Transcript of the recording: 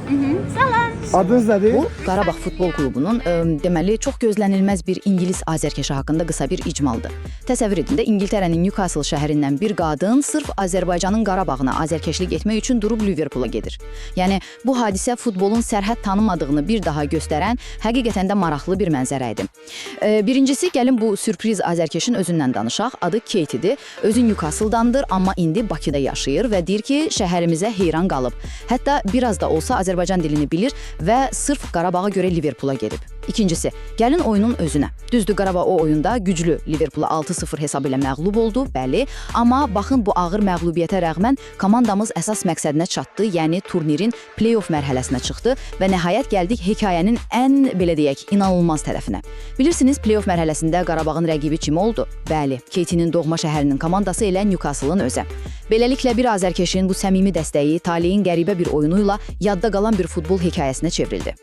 Salam. Adınız nədir? Bu Qarabağ Futbol Klubunun deməli çox gözlənilməz bir İngilis azərkeşi haqqında qısa bir icmaldır. Təsəvvür edin də İngiltərənin Newcastle şəhərindən bir qadın sırf Azərbaycanın Qarabağına azərkeşlik etmək üçün durub Liverpoola gedir. Yəni bu hadisə futbolun sərhəd tanımadığını bir daha göstərən həqiqətən də maraqlı bir mənzərə idi. Birincisi gəlin bu sürpriz azərkeşin özündən danışaq. Adı Kate-dir. Özü Newcastle-dandır, amma indi Bakıda yaşayır və deyir ki, şəhərimizə heyran qalıb. Hətta biraz da olsa Azərbaycan dilini bilir və sırf Qarabağa görə Liverpoola gedib. İkincisi, gəlin oyunun özünə. Düzdür, Qarabağ o oyunda güclü Liverpoola 6-0 hesab ilə məğlub oldu, bəli. Amma baxın, bu ağır məğlubiyyətə rəğmən komandamız əsas məqsədinə çatdı, yəni turnirin play-off mərhələsinə çıxdı və nəhayət gəldik hekayənin ən, belə deyək, inanılmaz tərəfinə. Bilirsiniz, play-off mərhələsində Qarabağın rəqibi kim oldu? Bəli, Kate'nin doğma şəhərinin komandası ilə Newcastle-ın özü. Beləliklə bir azərkeşin bu səmimi dəstəyi taleyin qəribə bir oyunuyla yadda qalan bir futbol hekayəsinə çevrildi.